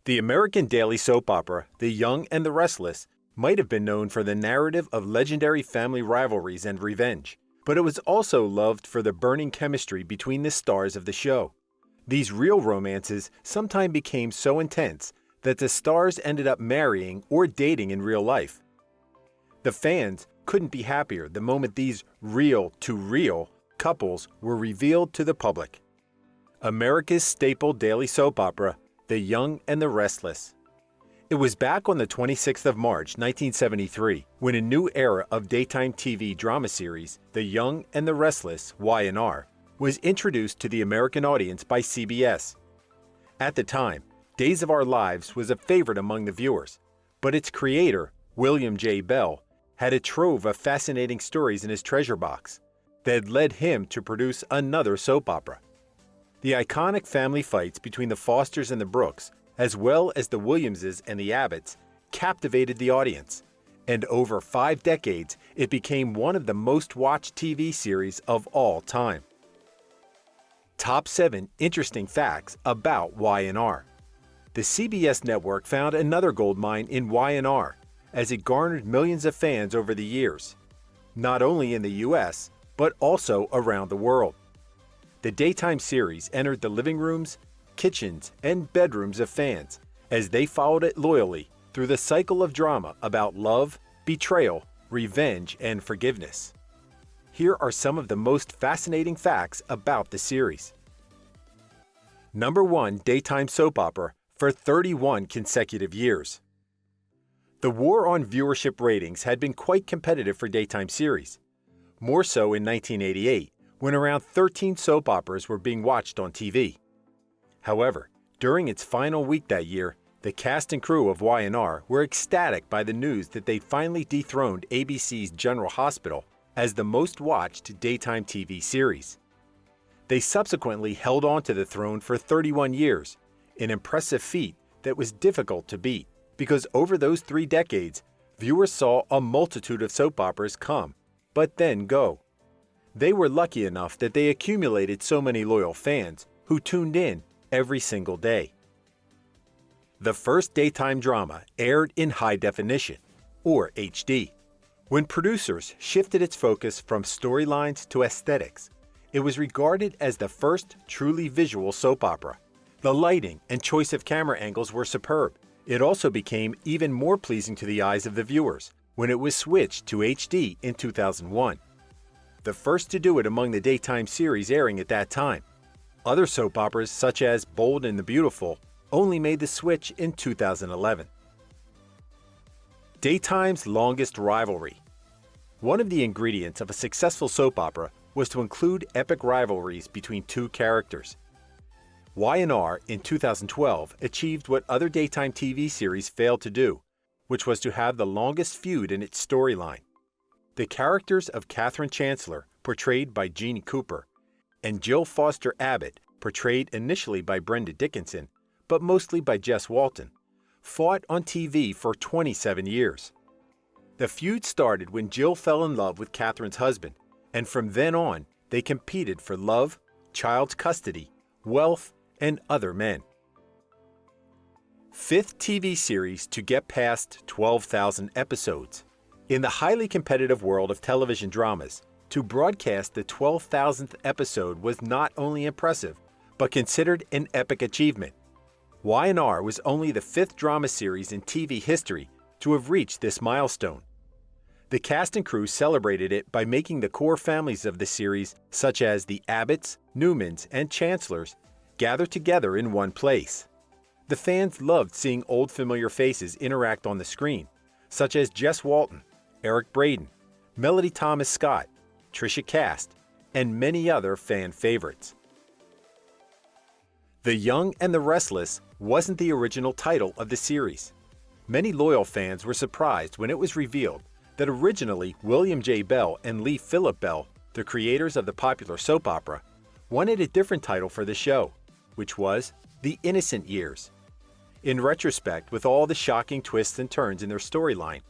The American daily soap opera, The Young and the Restless, might have been known for the narrative of legendary family rivalries and revenge, but it was also loved for the burning chemistry between the stars of the show. These real romances sometimes became so intense that the stars ended up marrying or dating in real life. The fans couldn't be happier the moment these real-to-real couples were revealed to the public. America's staple daily soap opera, The Young and the Restless. It was back on the 26th of March, 1973, when a new era of daytime TV drama series, The Young and the Restless, Y&R, was introduced to the American audience by CBS. At the time, Days of Our Lives was a favorite among the viewers, but its creator, William J. Bell, had a trove of fascinating stories in his treasure box that led him to produce another soap opera. The iconic family fights between the Fosters and the Brookes, as well as the Williamses and the Abbotts, captivated the audience, and over 5 decades it became one of the most watched TV series of all time. Top 7 interesting facts about Y&R. The CBS network found another gold mine in Y&R, as it garnered millions of fans over the years, not only in the US, but also around the world. The daytime series entered the living rooms, kitchens, and bedrooms of fans as they followed it loyally through the cycle of drama about love, betrayal, revenge, and forgiveness. Here are some of the most fascinating facts about the series. Number 1 daytime soap opera for 31 consecutive years. The war on viewership ratings had been quite competitive for daytime series, more so in 1988, when around 13 soap operas were being watched on TV. However, during its final week that year, the cast and crew of Y&R were ecstatic by the news that they'd finally dethroned ABC's General Hospital as the most watched daytime TV series. They subsequently held on to the throne for 31 years, an impressive feat that was difficult to beat, because over those 3 decades, viewers saw a multitude of soap operas come, but then go. They were lucky enough that they accumulated so many loyal fans who tuned in every single day. The first daytime drama aired in high definition, or HD. When producers shifted its focus from storylines to aesthetics, it was regarded as the first truly visual soap opera. The lighting and choice of camera angles were superb. It also became even more pleasing to the eyes of the viewers when it was switched to HD in 2001. The first to do it among the daytime series airing at that time. Other soap operas such as Bold and the Beautiful only made the switch in 2011. Daytime's longest rivalry. One of the ingredients of a successful soap opera was to include epic rivalries between 2 characters. Y&R in 2012 achieved what other daytime TV series failed to do, which was to have the longest feud in its storyline. The characters of Catherine Chancellor, portrayed by Jeannie Cooper, and Jill Foster Abbott, portrayed initially by Brenda Dickinson, but mostly by Jess Walton, fought on TV for 27 years. The feud started when Jill fell in love with Catherine's husband, and from then on, they competed for love, child custody, wealth, and other men. 5th TV series to get past 12,000 episodes. In the highly competitive world of television dramas, to broadcast the 12,000th episode was not only impressive, but considered an epic achievement. Y&R was only the 5th drama series in TV history to have reached this milestone. The cast and crew celebrated it by making the core families of the series, such as the Abbotts, Newmans, and Chancellors, gather together in one place. The fans loved seeing old familiar faces interact on the screen, such as Jess Walton, Eric Braeden, Melody Thomas Scott, Tricia Cast, and many other fan favorites. The Young and the Restless wasn't the original title of the series. Many loyal fans were surprised when it was revealed that originally William J. Bell and Lee Phillip Bell, the creators of the popular soap opera, wanted a different title for the show, which was The Innocent Years. In retrospect, with all the shocking twists and turns in their storyline,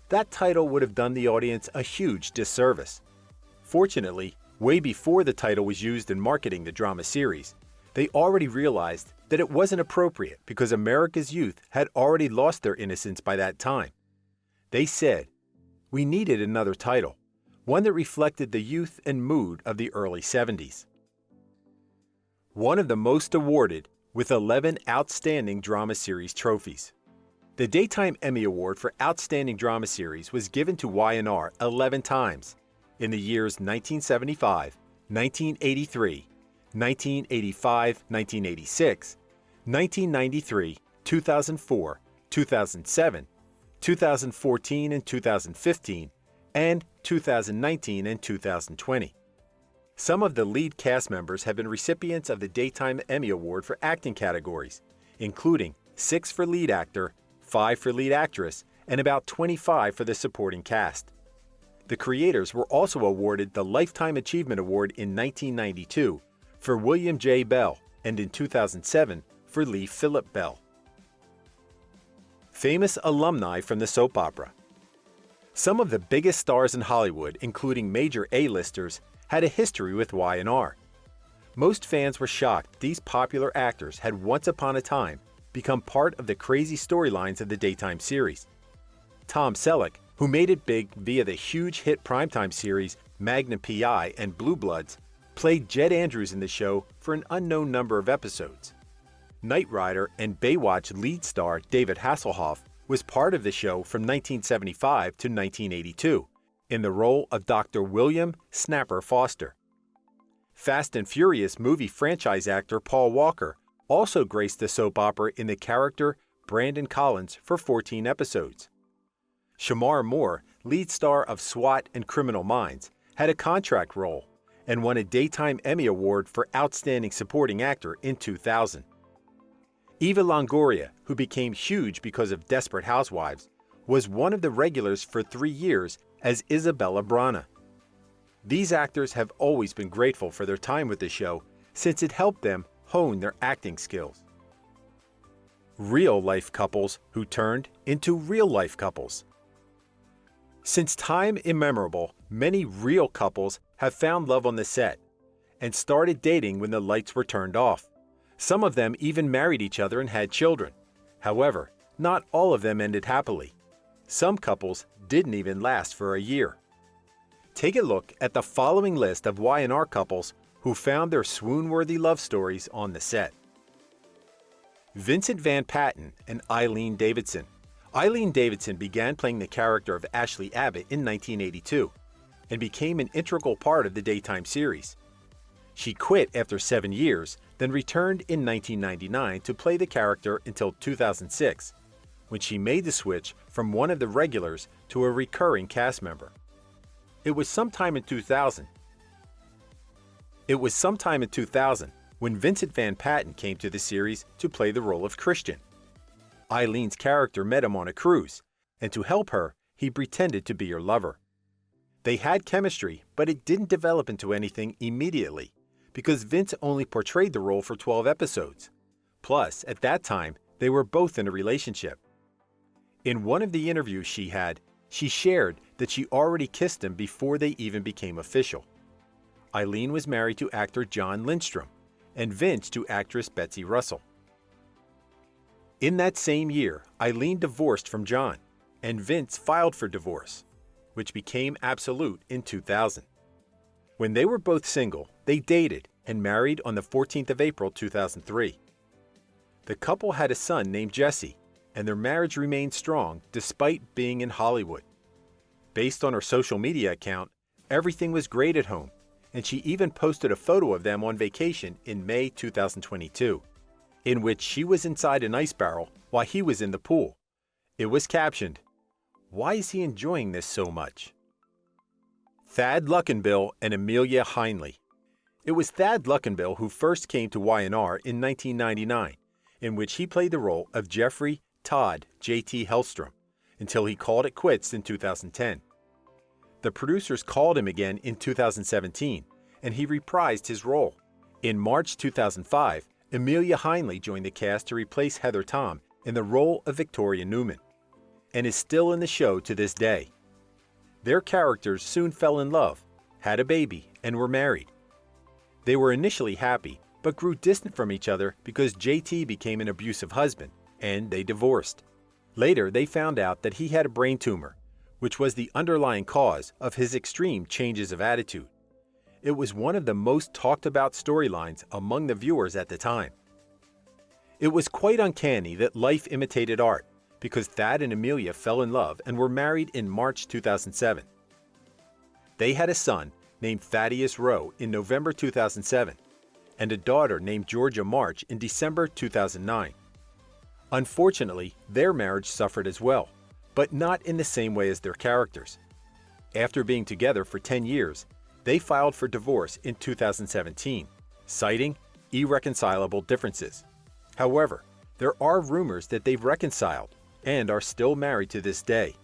that title would have done the audience a huge disservice. Fortunately, way before the title was used in marketing the drama series, they already realized that it wasn't appropriate because America's youth had already lost their innocence by that time. They said, "We needed another title, one that reflected the youth and mood of the early 70s. One of the most awarded, with 11 Outstanding Drama Series trophies. The Daytime Emmy Award for Outstanding Drama Series was given to Y&R 11 times in the years 1975, 1983, 1985, 1986, 1993, 2004, 2007, 2014 and 2015, and 2019 and 2020. Some of the lead cast members have been recipients of the Daytime Emmy Award for acting categories, including 6 for lead actor, 5 for lead actress, and about 25 for the supporting cast. The creators were also awarded the Lifetime Achievement Award in 1992 for William J. Bell and in 2007 for Lee Philip Bell. Famous alumni from the soap opera. Some of the biggest stars in Hollywood, including major A-listers, had a history with Y&R. Most fans were shocked these popular actors had once upon a time become part of the crazy storylines of the daytime series. Tom Selleck, who made it big via the huge hit primetime series Magnum P.I. and Blue Bloods, played Jed Andrews in the show for an unknown number of episodes. Knight Rider and Baywatch lead star David Hasselhoff was part of the show from 1975 to 1982 in the role of Dr. William Snapper Foster. Fast and Furious movie franchise actor Paul Walker also graced the soap opera in the character Brandon Collins for 14 episodes. Shamar Moore, lead star of SWAT and Criminal Minds, had a contract role and won a Daytime Emmy Award for Outstanding Supporting Actor in 2000. Eva Longoria, who became huge because of Desperate Housewives, was one of the regulars for 3 years as Isabella Brana. These actors have always been grateful for their time with the show since it helped them hone their acting skills. Real-life couples who turned into real-life couples. Since time immemorial, many real couples have found love on the set and started dating when the lights were turned off. Some of them even married each other and had children. However, not all of them ended happily. Some couples didn't even last for a year. Take a look at the following list of Y&R couples who found their swoon-worthy love stories on the set. Vincent Van Patten and Eileen Davidson. Eileen Davidson began playing the character of Ashley Abbott in 1982 and became an integral part of the daytime series. She quit after 7 years, then returned in 1999 to play the character until 2006, when she made the switch from one of the regulars to a recurring cast member. It was sometime in 2000 when Vincent Van Patten came to the series to play the role of Christian. Eileen's character met him on a cruise, and to help her, he pretended to be her lover. They had chemistry, but it didn't develop into anything immediately, because Vince only portrayed the role for 12 episodes. Plus, at that time, they were both in a relationship. In one of the interviews she had, she shared that she already kissed him before they even became official. Eileen was married to actor John Lindstrom, and Vince to actress Betsy Russell. In that same year, Eileen divorced from John, and Vince filed for divorce, which became absolute in 2000. When they were both single, they dated and married on the 14th of April 2003. The couple had a son named Jesse, and their marriage remained strong despite being in Hollywood. Based on her social media account, everything was great at home, and she even posted a photo of them on vacation in May 2022, in which she was inside an ice barrel while he was in the pool. It was captioned, "Why is he enjoying this so much?" Thad Luckenbaugh and Amelia Heinle. It was Thad Luckenbaugh who first came to Y&R in 1999, in which he played the role of Jeffrey Todd J.T. Hellstrom, until he called it quits in 2010. The producers called him again in 2017, and he reprised his role. In March 2005, Amelia Heinle joined the cast to replace Heather Tom in the role of Victoria Newman, and is still in the show to this day. Their characters soon fell in love, had a baby, and were married. They were initially happy, but grew distant from each other because JT became an abusive husband, and they divorced. Later, they found out that he had a brain tumor, which was the underlying cause of his extreme changes of attitude. It was one of the most talked about storylines among the viewers at the time. It was quite uncanny that life imitated art, because Thad and Amelia fell in love and were married in March 2007. They had a son named Thaddeus Rowe in November 2007, and a daughter named Georgia March in December 2009. Unfortunately, their marriage suffered as well, but not in the same way as their characters. After being together for 10 years, they filed for divorce in 2017, citing irreconcilable differences. However, there are rumors that they've reconciled and are still married to this day.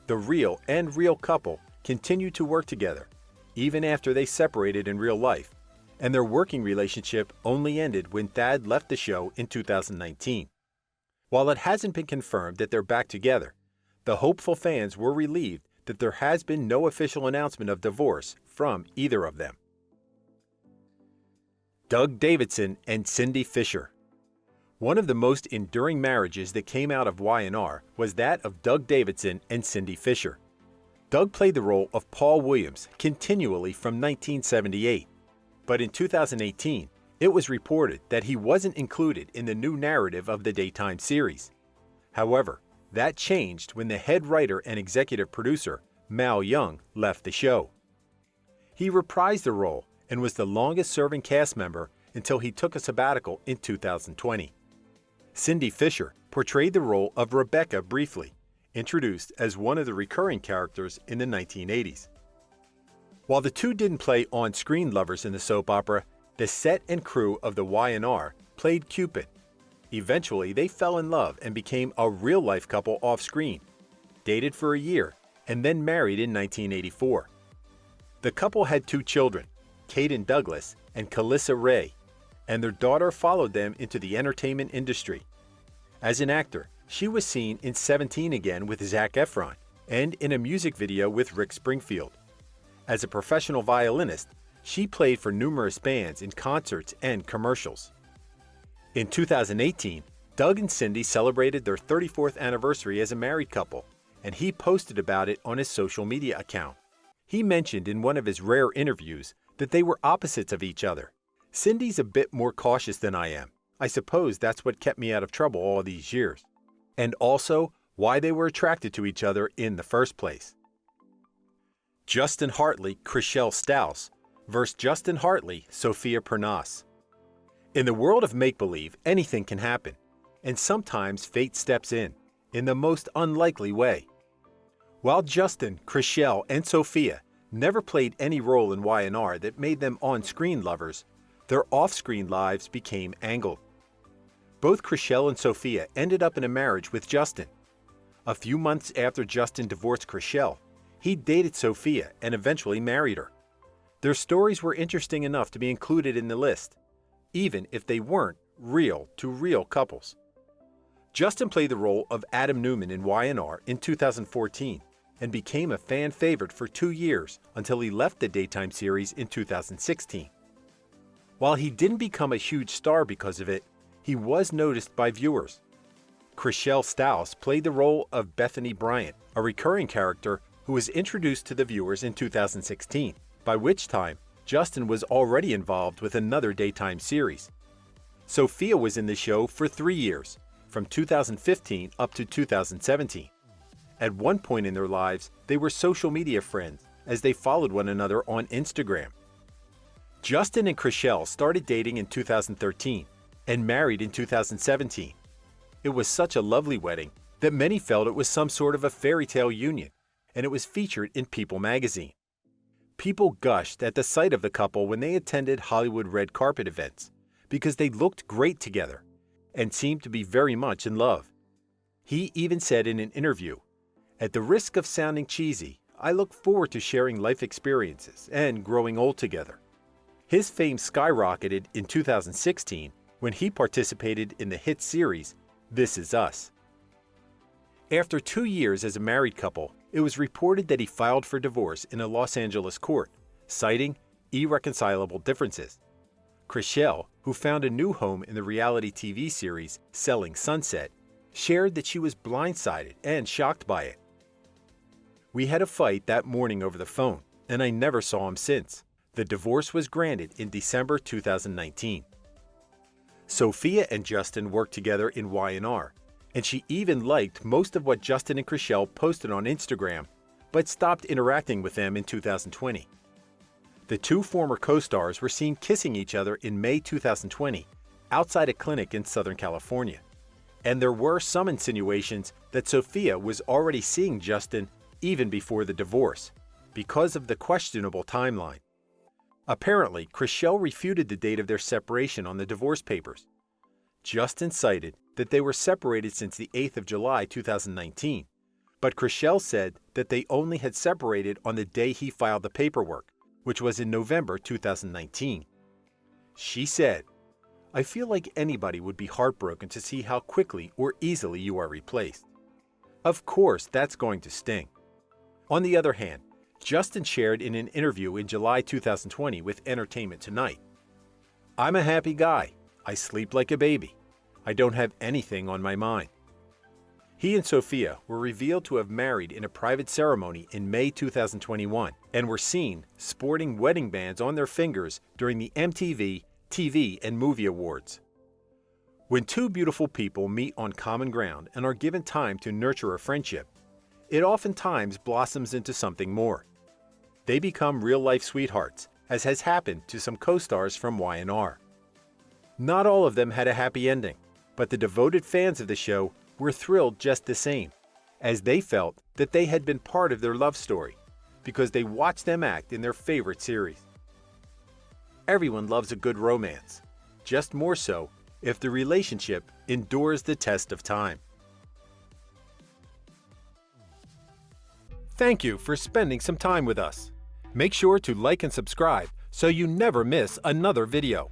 The real couple continued to work together, even after they separated in real life, and their working relationship only ended when Thad left the show in 2019. While it hasn't been confirmed that they're back together, the hopeful fans were relieved that there has been no official announcement of divorce from either of them. Doug Davidson and Cindy Fisher. One of the most enduring marriages that came out of Y&R was that of Doug Davidson and Cindy Fisher. Doug played the role of Paul Williams continually from 1978, but in 2018, it was reported that he wasn't included in the new narrative of the daytime series. However, that changed when the head writer and executive producer, Mal Young, left the show. He reprised the role and was the longest-serving cast member until he took a sabbatical in 2020. Cindy Fisher portrayed the role of Rebecca briefly, introduced as one of the recurring characters in the 1980s. While the two didn't play on-screen lovers in the soap opera, the set and crew of the Y&R played Cupid. Eventually, they fell in love and became a real-life couple off-screen, dated for a year, and then married in 1984. The couple had 2 children, Caden Douglas and Calissa Ray, and their daughter followed them into the entertainment industry. As an actor, she was seen in 17 again with Zac Efron and in a music video with Rick Springfield. As a professional violinist, she played for numerous bands in concerts and commercials. In 2018, Doug and Cindy celebrated their 34th anniversary as a married couple, and he posted about it on his social media account. He mentioned in one of his rare interviews that they were opposites of each other. Cindy's a bit more cautious than I am. I suppose that's what kept me out of trouble all these years. And also why they were attracted to each other in the first place. Justin Hartley, Chriselle Stauss versus Justin Hartley, Sophia Pernas. In the world of make-believe, anything can happen, and sometimes fate steps in the most unlikely way. While Justin, Chriselle, and Sophia never played any role in Y&R that made them on-screen lovers, their off-screen lives became angled. Both Chriselle and Sophia ended up in a marriage with Justin. A few months after Justin divorced Chriselle, he dated Sophia and eventually married her. Their stories were interesting enough to be included in the list, even if they weren't real-to-real couples. Justin played the role of Adam Newman in Y&R in 2014 and became a fan favorite for 2 years until he left the daytime series in 2016. While he didn't become a huge star because of it, he was noticed by viewers. Chriselle Stauss played the role of Bethany Bryant, a recurring character who was introduced to the viewers in 2016, by which time Justin was already involved with another daytime series. Sophia was in the show for 3 years, from 2015 up to 2017. At one point in their lives, they were social media friends as they followed one another on Instagram. Justin and Chriselle started dating in 2013 and married in 2017. It was such a lovely wedding that many felt it was some sort of a fairy tale union, and it was featured in People magazine. People gushed at the sight of the couple when they attended Hollywood red carpet events because they looked great together and seemed to be very much in love. He even said in an interview, "At the risk of sounding cheesy, I look forward to sharing life experiences and growing old together." His fame skyrocketed in 2016 when he participated in the hit series This Is Us. After 2 years as a married couple, it was reported that he filed for divorce in a Los Angeles court, citing irreconcilable differences. Chriselle, who found a new home in the reality TV series Selling Sunset, shared that she was blindsided and shocked by it. "We had a fight that morning over the phone, and I never saw him since. The divorce was granted in December 2019. Sophia and Justin worked together in Y&R, and she even liked most of what Justin and Chriselle posted on Instagram, but stopped interacting with them in 2020. The two former co-stars were seen kissing each other in May 2020 outside a clinic in Southern California, and there were some insinuations that Sophia was already seeing Justin even before the divorce, because of the questionable timeline. Apparently, Chriselle refuted the date of their separation on the divorce papers. Justin cited that they were separated since the 8th of July 2019, but Chriselle said that they only had separated on the day he filed the paperwork, which was in November 2019. She said, "I feel like anybody would be heartbroken to see how quickly or easily you are replaced. Of course, that's going to sting." On the other hand, Justin shared in an interview in July 2020 with Entertainment Tonight, "I'm a happy guy. I sleep like a baby. I don't have anything on my mind." He and Sophia were revealed to have married in a private ceremony in May 2021 and were seen sporting wedding bands on their fingers during the MTV, TV, and Movie Awards. When two beautiful people meet on common ground and are given time to nurture a friendship, it oftentimes blossoms into something more. They become real-life sweethearts, as has happened to some co-stars from Y&R. Not all of them had a happy ending, but the devoted fans of the show were thrilled just the same, as they felt that they had been part of their love story, because they watched them act in their favorite series. Everyone loves a good romance, just more so if the relationship endures the test of time. Thank you for spending some time with us. Make sure to like and subscribe so you never miss another video.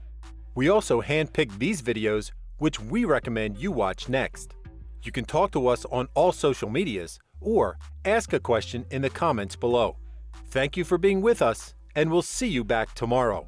We also handpicked these videos which we recommend you watch next. You can talk to us on all social medias or ask a question in the comments below. Thank you for being with us, and we'll see you back tomorrow.